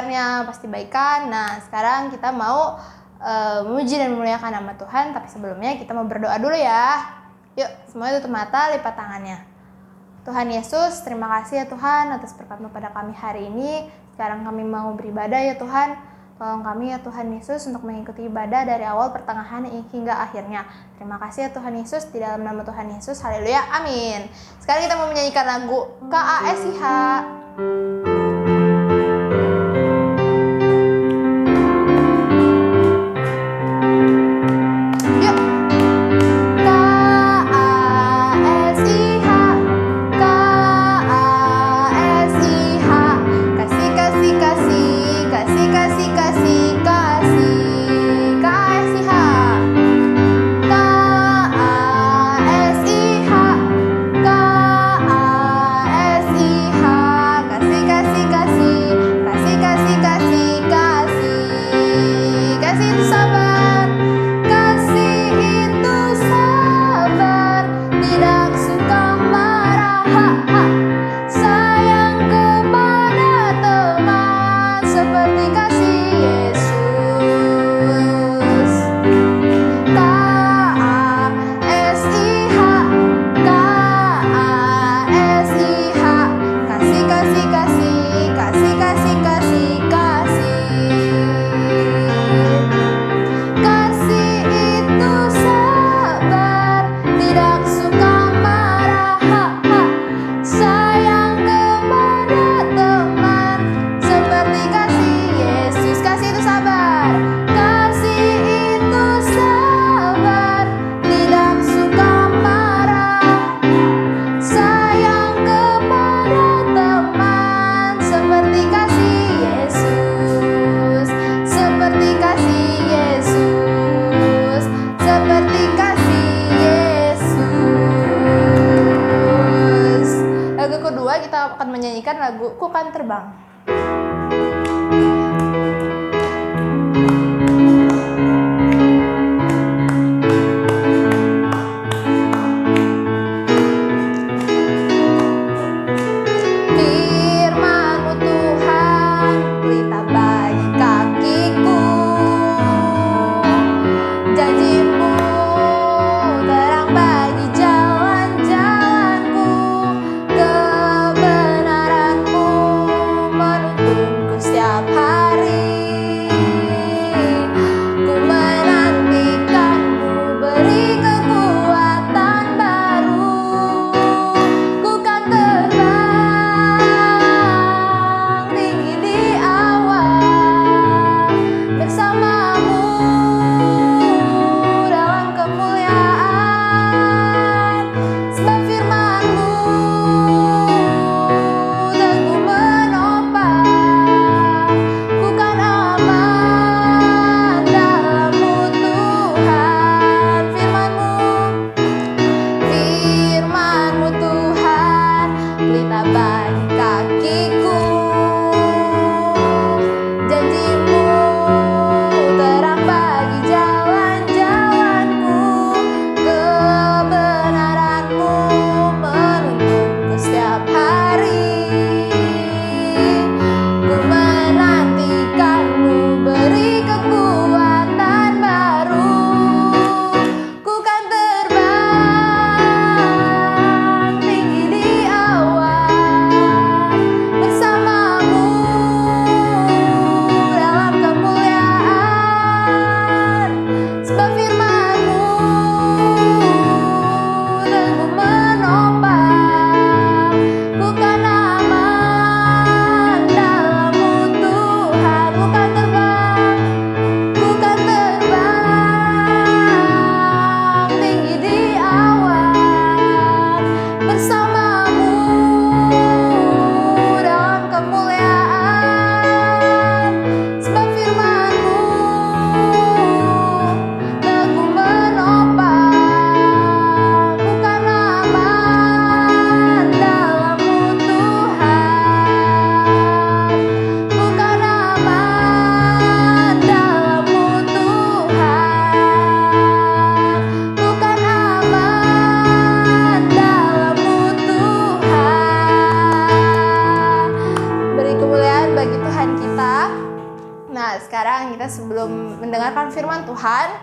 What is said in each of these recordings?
kabarnya? Pasti baik kan? Nah, sekarang kita mau memuji dan memuliakan nama Tuhan, tapi sebelumnya kita mau berdoa dulu ya. Yuk, semuanya tutup mata, lipat tangannya. Tuhan Yesus, terima kasih ya Tuhan atas berkat-Mu pada kami hari ini. Sekarang kami mau beribadah ya Tuhan. Tolong kami ya Tuhan Yesus untuk mengikuti ibadah dari awal, pertengahan, hingga akhirnya. Terima kasih ya Tuhan Yesus, di dalam nama Tuhan Yesus. Haleluya, amin. Sekarang kita mau menyanyikan lagu KASIH. Kita akan menyanyikan lagu Ku Kan Terbang. Kebenaran-Mu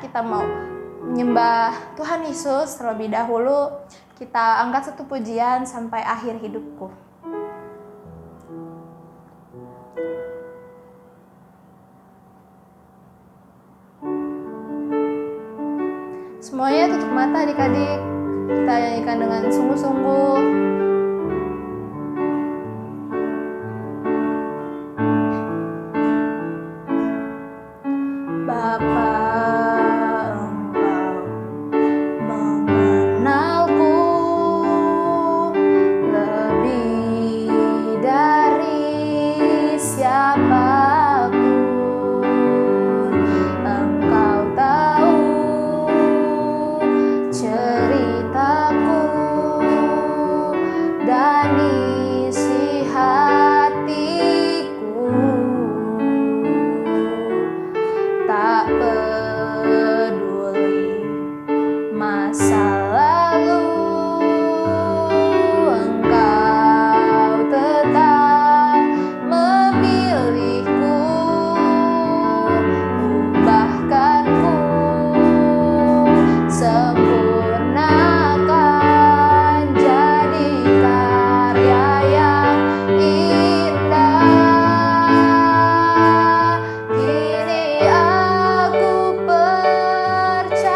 kita mau menyembah Tuhan Yesus terlebih dahulu. Kita angkat satu pujian sampai akhir hidupku. Semuanya tutup mata adik-adik. Kita nyanyikan dengan sungguh-sungguh. Bapa, Engkau mengenalku lebih dari siapapun. Engkau tahu ceritaku dan isi hatiku. Tak peduli masa lalu, Engkau tetap memilihku. Ubahkanku, sempurnakan jadi karya yang indah. Kini aku percaya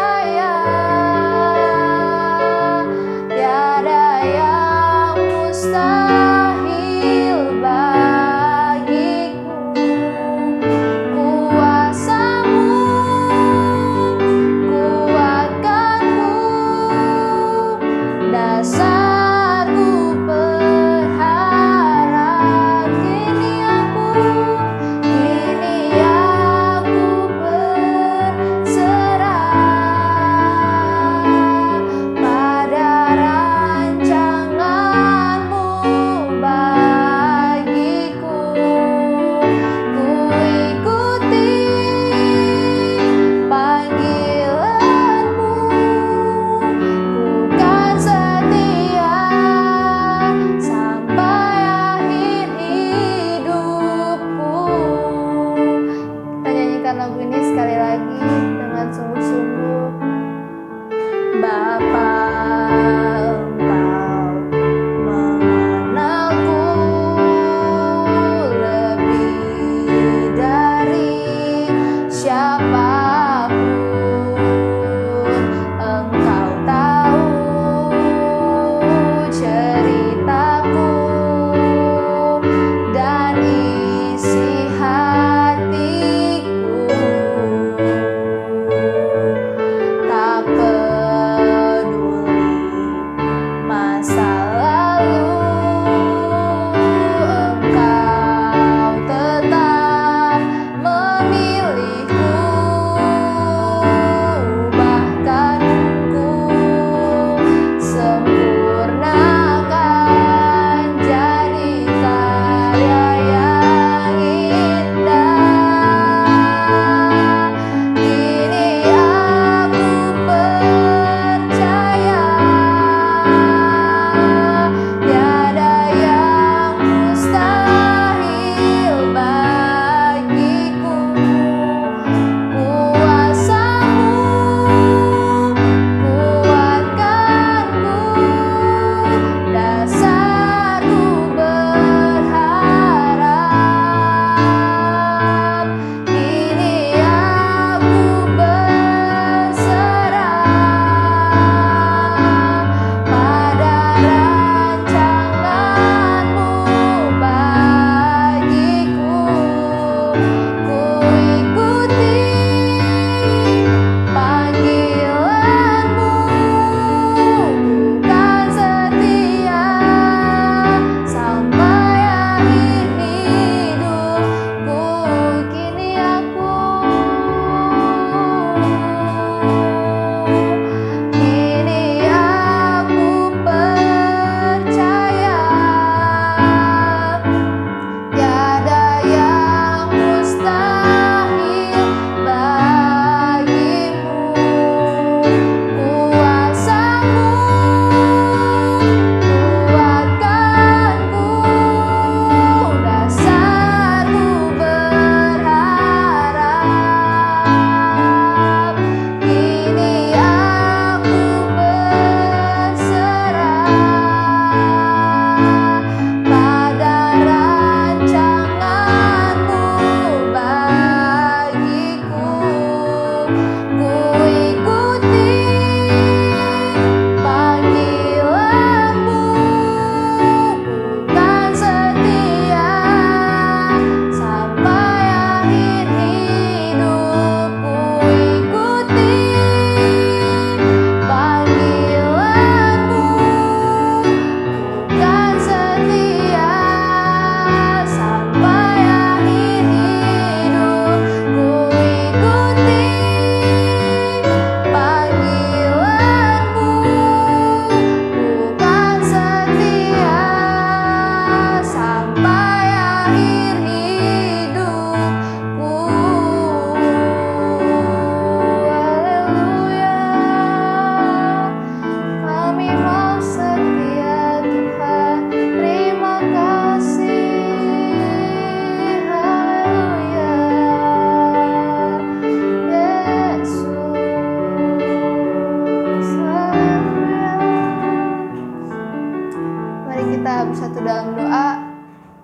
dalam doa.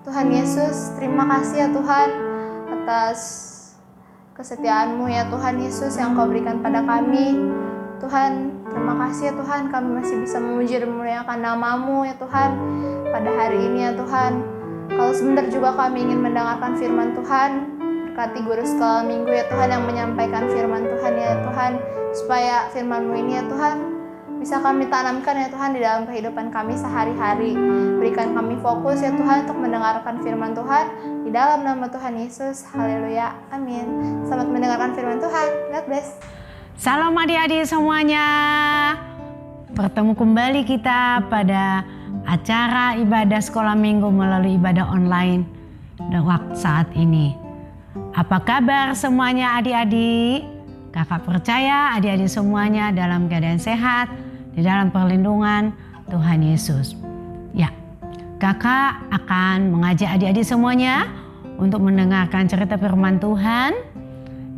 Tuhan Yesus, terima kasih ya Tuhan atas kesetiaan-Mu ya Tuhan Yesus yang Kau berikan pada kami. Tuhan, terima kasih ya Tuhan, kami masih bisa memuji dan memuliakan nama-Mu ya Tuhan pada hari ini ya Tuhan. Kalau sebentar juga kami ingin mendengarkan firman Tuhan, berkati guru sekolah minggu ya Tuhan yang menyampaikan firman Tuhan ya Tuhan, supaya firman-Mu ini ya Tuhan bisa kami tanamkan ya Tuhan di dalam kehidupan kami sehari-hari. Berikan kami fokus ya Tuhan untuk mendengarkan firman Tuhan di dalam nama Tuhan Yesus. Haleluya, amin. Selamat mendengarkan firman Tuhan. God bless. Salam adik-adik semuanya. Bertemu kembali kita pada acara ibadah sekolah minggu melalui ibadah online dan waktu saat ini. Apa kabar semuanya adik-adik? Kakak percaya adik-adik semuanya dalam keadaan sehat, di dalam perlindungan Tuhan Yesus. Ya, kakak akan mengajak adik-adik semuanya untuk mendengarkan cerita firman Tuhan.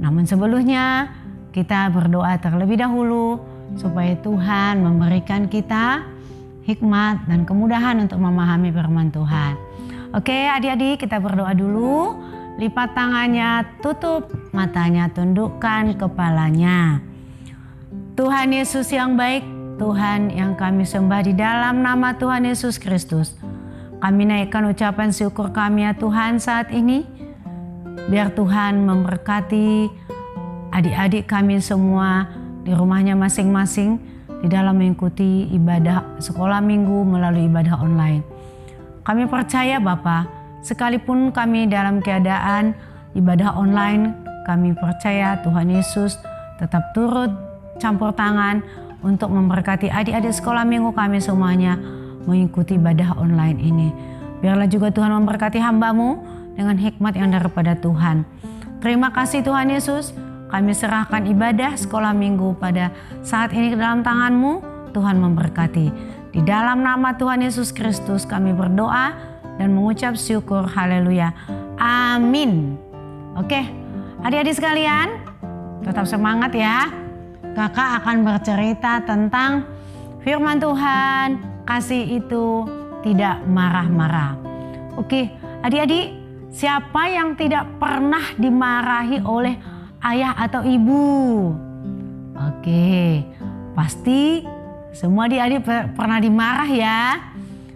Namun sebelumnya kita berdoa terlebih dahulu supaya Tuhan memberikan kita hikmat dan kemudahan untuk memahami firman Tuhan. Oke adik-adik, kita berdoa dulu. Lipat tangannya, tutup matanya, tundukkan kepalanya. Tuhan Yesus yang baik, Tuhan yang kami sembah di dalam nama Tuhan Yesus Kristus. Kami naikkan ucapan syukur kami ya Tuhan saat ini. Biar Tuhan memberkati adik-adik kami semua di rumahnya masing-masing di dalam mengikuti ibadah sekolah minggu melalui ibadah online. Kami percaya Bapa, sekalipun kami dalam keadaan ibadah online, kami percaya Tuhan Yesus tetap turut campur tangan untuk memberkati adik-adik sekolah minggu kami semuanya mengikuti ibadah online ini. Biarlah juga Tuhan memberkati hamba-Mu dengan hikmat yang daripada Tuhan. Terima kasih Tuhan Yesus. Kami serahkan ibadah sekolah minggu pada saat ini ke dalam tangan-Mu. Tuhan memberkati. Di dalam nama Tuhan Yesus Kristus kami berdoa dan mengucap syukur. Haleluya. Amin. Oke, adik-adik sekalian, tetap semangat ya. Kakak akan bercerita tentang firman Tuhan. Kasih itu tidak marah-marah. Oke, adik-adik, siapa yang tidak pernah dimarahi oleh ayah atau ibu? Oke, pasti semua adik-adik pernah dimarah ya.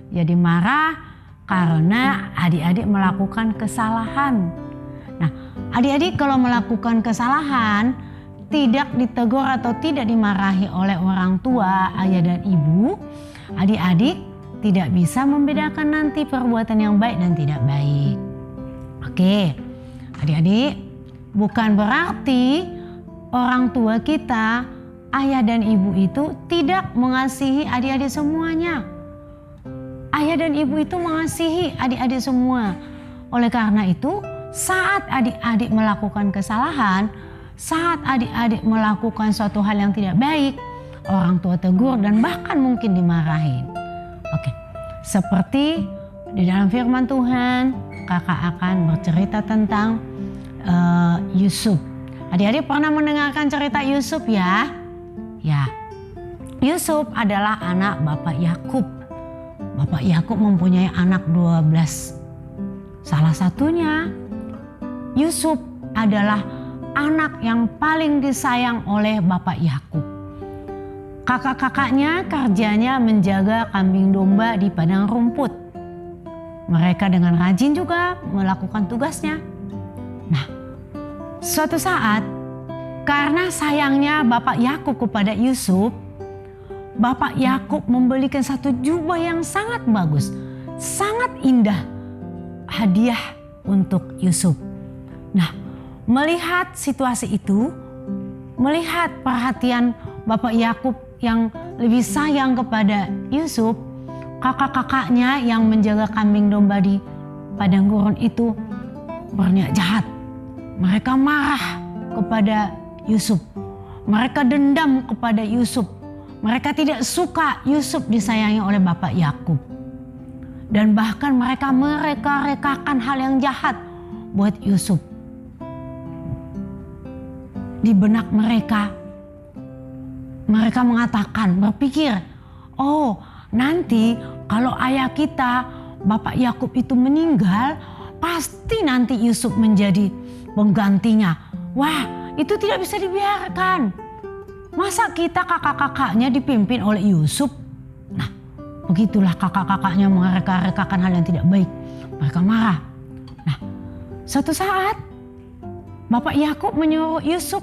Ya dimarah karena adik-adik melakukan kesalahan. Nah, adik-adik kalau melakukan kesalahan tidak ditegur atau tidak dimarahi oleh orang tua, ayah dan ibu, adik-adik tidak bisa membedakan nanti perbuatan yang baik dan tidak baik. Oke, adik-adik, bukan berarti orang tua kita, ayah dan ibu itu tidak mengasihi adik-adik semuanya. Ayah dan ibu itu mengasihi adik-adik semua. Oleh karena itu, saat adik-adik melakukan kesalahan, saat adik-adik melakukan suatu hal yang tidak baik, orang tua tegur dan bahkan mungkin dimarahin. Oke, seperti di dalam firman Tuhan, kakak akan bercerita tentang Yusuf. Adik-adik pernah mendengarkan cerita Yusuf ya? Ya, Yusuf adalah anak Bapak Yakub. Bapak Yakub mempunyai anak 12. Salah satunya Yusuf adalah anak yang paling disayang oleh Bapak Yakub. Kakak-kakaknya kerjanya menjaga kambing domba di padang rumput. Mereka dengan rajin juga melakukan tugasnya. Nah, suatu saat karena sayangnya Bapak Yakub kepada Yusuf, Bapak Yakub membelikan satu jubah yang sangat bagus, sangat indah, hadiah untuk Yusuf. Nah, melihat situasi itu, melihat perhatian Bapak Yakub yang lebih sayang kepada Yusuf, kakak-kakaknya yang menjaga kambing domba di padang gurun itu berniat jahat. Mereka marah kepada Yusuf. Mereka dendam kepada Yusuf. Mereka tidak suka Yusuf disayangi oleh Bapak Yakub. Dan bahkan mereka mereka-rekakan hal yang jahat buat Yusuf. Di benak mereka mengatakan, berpikir, oh nanti kalau ayah kita Bapak Yakub itu meninggal, pasti nanti Yusuf menjadi penggantinya. Wah, itu tidak bisa dibiarkan. Masa kita kakak-kakaknya dipimpin oleh Yusuf? Nah, begitulah kakak-kakaknya mereka-rekakan hal yang tidak baik. Mereka marah. Nah, suatu saat Bapak Yakub menyuruh Yusuf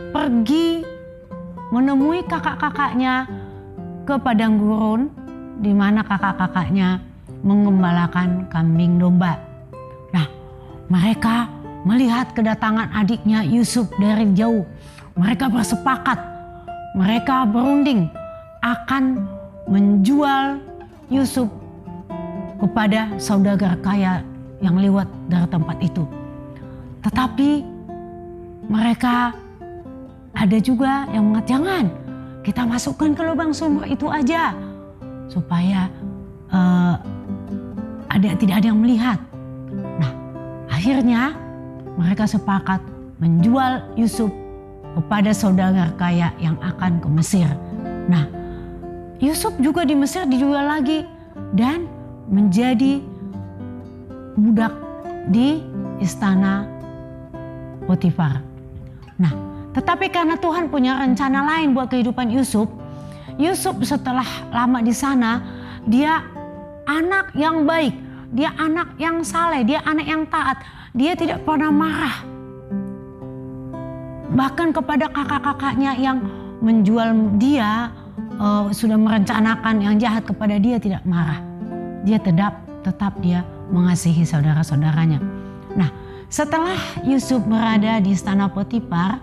pergi menemui kakak-kakaknya ke padang gurun di mana kakak-kakaknya mengembalakan kambing domba. Nah, mereka melihat kedatangan adiknya Yusuf dari jauh. Mereka bersepakat, mereka berunding akan menjual Yusuf kepada saudagar kaya yang lewat dari tempat itu. Tetapi mereka ada juga yang mengatakan, jangan, kita masukkan ke lubang sumur itu aja supaya tidak ada yang melihat. Nah, akhirnya mereka sepakat menjual Yusuf kepada saudagar kaya yang akan ke Mesir. Nah, Yusuf juga di Mesir dijual lagi dan menjadi budak di istana Potifar. Nah, tetapi karena Tuhan punya rencana lain buat kehidupan Yusuf, Yusuf setelah lama di sana, dia anak yang baik, dia anak yang saleh, dia anak yang taat, dia tidak pernah marah. Bahkan kepada kakak-kakaknya yang menjual dia, sudah merencanakan yang jahat kepada dia, tidak marah. Dia tetap dia mengasihi saudara-saudaranya. Nah, setelah Yusuf berada di istana Potifar,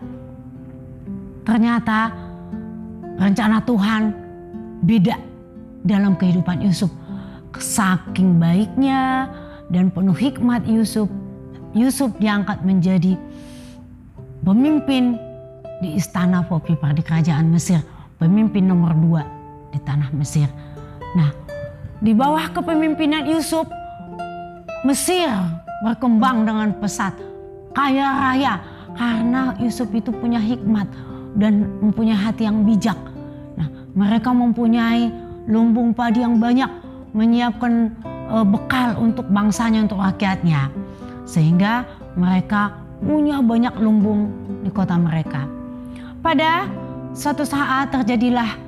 ternyata rencana Tuhan beda dalam kehidupan Yusuf. Saking baiknya dan penuh hikmat Yusuf diangkat menjadi pemimpin di istana Potifar di kerajaan Mesir. Pemimpin nomor 2 di tanah Mesir. Nah, di bawah kepemimpinan Yusuf, Mesir berkembang dengan pesat, kaya raya, karena Yusuf itu punya hikmat dan mempunyai hati yang bijak. Nah, mereka mempunyai lumbung padi yang banyak, menyiapkan bekal untuk bangsanya, untuk rakyatnya, sehingga mereka punya banyak lumbung di kota mereka. Pada suatu saat terjadilah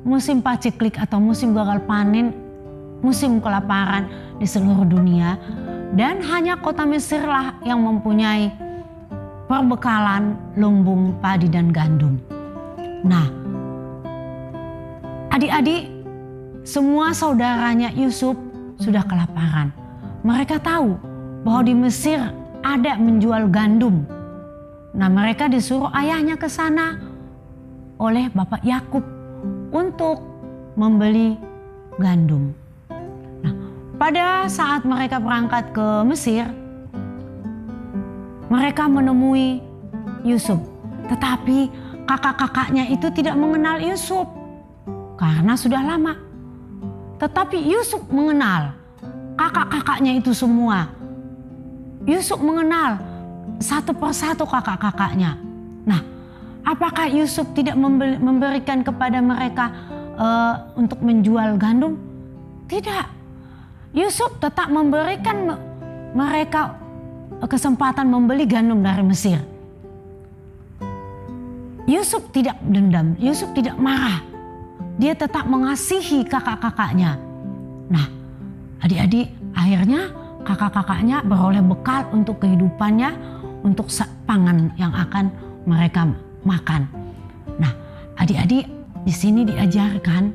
musim paceklik atau musim gagal panen, musim kelaparan di seluruh dunia, dan hanya kota Mesirlah yang mempunyai perbekalan lumbung padi dan gandum. Nah, adik-adik, semua saudaranya Yusuf sudah kelaparan. Mereka tahu bahwa di Mesir ada menjual gandum. Nah, mereka disuruh ayahnya ke sana oleh Bapak Yakub untuk membeli gandum. Nah, pada saat mereka berangkat ke Mesir, mereka menemui Yusuf. Tetapi kakak-kakaknya itu tidak mengenal Yusuf karena sudah lama. Tetapi Yusuf mengenal kakak-kakaknya itu semua. Yusuf mengenal satu persatu kakak-kakaknya. Nah, apakah Yusuf tidak memberikan kepada mereka untuk menjual gandum? Tidak. Yusuf tetap memberikan mereka kesempatan membeli gandum dari Mesir. Yusuf tidak dendam, Yusuf tidak marah. Dia tetap mengasihi kakak-kakaknya. Nah, adik-adik, akhirnya kakak-kakaknya beroleh bekal untuk kehidupannya, untuk pangan yang akan mereka makan. Nah, adik-adik, di sini diajarkan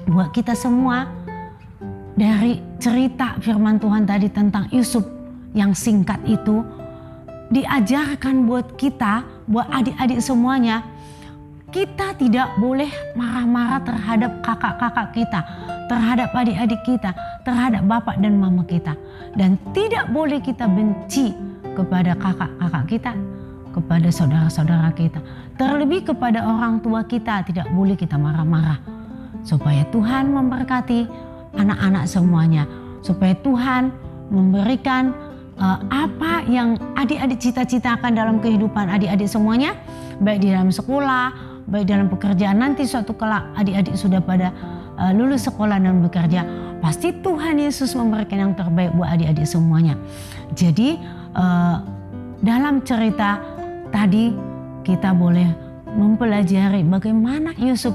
buat kita semua dari cerita firman Tuhan tadi tentang Yusuf yang singkat itu, diajarkan buat kita, buat adik-adik semuanya, kita tidak boleh marah-marah terhadap kakak-kakak kita, terhadap adik-adik kita, terhadap bapak dan mama kita. Dan tidak boleh kita benci kepada kakak-kakak kita, kepada saudara-saudara kita. Terlebih kepada orang tua kita, tidak boleh kita marah-marah. Supaya Tuhan memberkati anak-anak semuanya. Supaya Tuhan memberikan apa yang adik-adik cita-citakan dalam kehidupan adik-adik semuanya. Baik di dalam sekolah baik dalam pekerjaan nanti suatu kelak adik-adik sudah pada lulus sekolah dan bekerja, pasti Tuhan Yesus memberikan yang terbaik buat adik-adik semuanya. Jadi dalam cerita tadi kita boleh mempelajari bagaimana Yusuf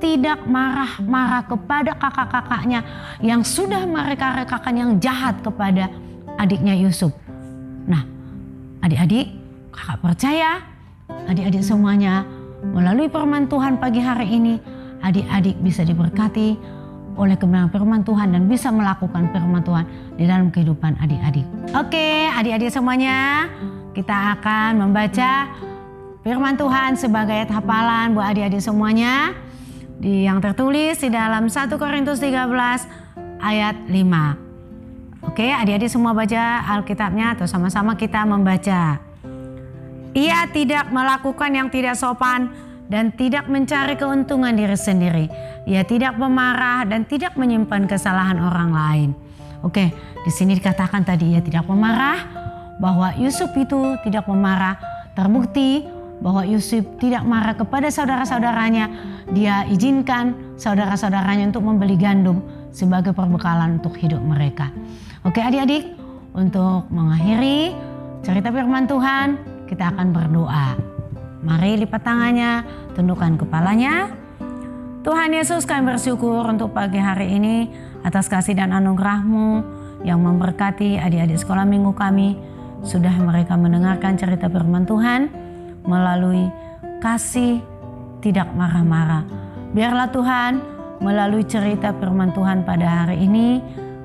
tidak marah-marah kepada kakak-kakaknya yang sudah mereka rekakan yang jahat kepada adiknya Yusuf. Nah, adik-adik, kakak percaya adik-adik semuanya melalui firman Tuhan pagi hari ini, adik-adik bisa diberkati oleh kebenaran firman Tuhan dan bisa melakukan firman Tuhan di dalam kehidupan adik-adik. Oke, adik-adik semuanya, kita akan membaca firman Tuhan sebagai ayat hafalan buat adik-adik semuanya yang tertulis di dalam 1 Korintus 13 ayat 5. Oke, adik-adik semua baca Alkitabnya atau sama-sama kita membaca. Ia tidak melakukan yang tidak sopan dan tidak mencari keuntungan diri sendiri. Ia tidak pemarah dan tidak menyimpan kesalahan orang lain. Oke, di sini dikatakan tadi ia tidak pemarah, bahwa Yusuf itu tidak pemarah. Terbukti bahwa Yusuf tidak marah kepada saudara-saudaranya. Dia izinkan saudara-saudaranya untuk membeli gandum sebagai perbekalan untuk hidup mereka. Oke adik-adik, untuk mengakhiri cerita firman Tuhan, kita akan berdoa. Mari lipat tangannya, tundukkan kepalanya. Tuhan Yesus, kami bersyukur untuk pagi hari ini atas kasih dan anugerah-Mu yang memberkati adik-adik sekolah minggu kami. Sudah mereka mendengarkan cerita firman Tuhan melalui kasih tidak marah-marah. Biarlah Tuhan melalui cerita firman Tuhan pada hari ini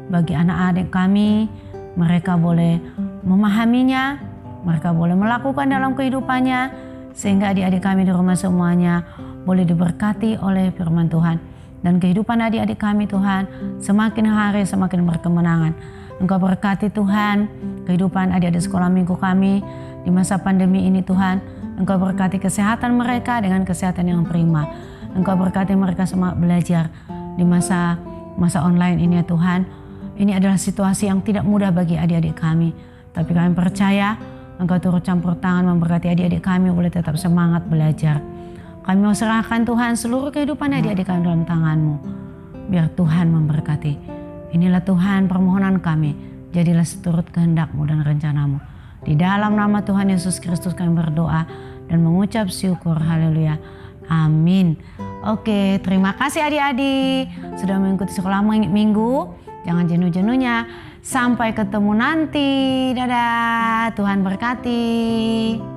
bagi anak-adik kami, mereka boleh memahaminya, mereka boleh melakukan dalam kehidupannya, sehingga adik-adik kami di rumah semuanya boleh diberkati oleh firman Tuhan. Dan kehidupan adik-adik kami Tuhan semakin hari semakin berkemenangan. Engkau berkati Tuhan kehidupan adik-adik sekolah minggu kami di masa pandemi ini Tuhan. Engkau berkati kesehatan mereka dengan kesehatan yang prima. Engkau berkati mereka semangat belajar di masa online ini ya Tuhan. Ini adalah situasi yang tidak mudah bagi adik-adik kami. Tapi kami percaya Engkau turut campur tangan memberkati adik-adik kami boleh tetap semangat belajar. Kami mau serahkan Tuhan seluruh kehidupan adik-adik kami dalam tangan-Mu. Biar Tuhan memberkati. Inilah Tuhan permohonan kami. Jadilah seturut kehendak-Mu dan rencana-Mu. Di dalam nama Tuhan Yesus Kristus kami berdoa dan mengucap syukur. Haleluya. Amin. Oke, terima kasih adik-adik sudah mengikuti sekolah minggu. Jangan jenuh-jenuhnya. Sampai ketemu nanti. Dadah. Tuhan berkati.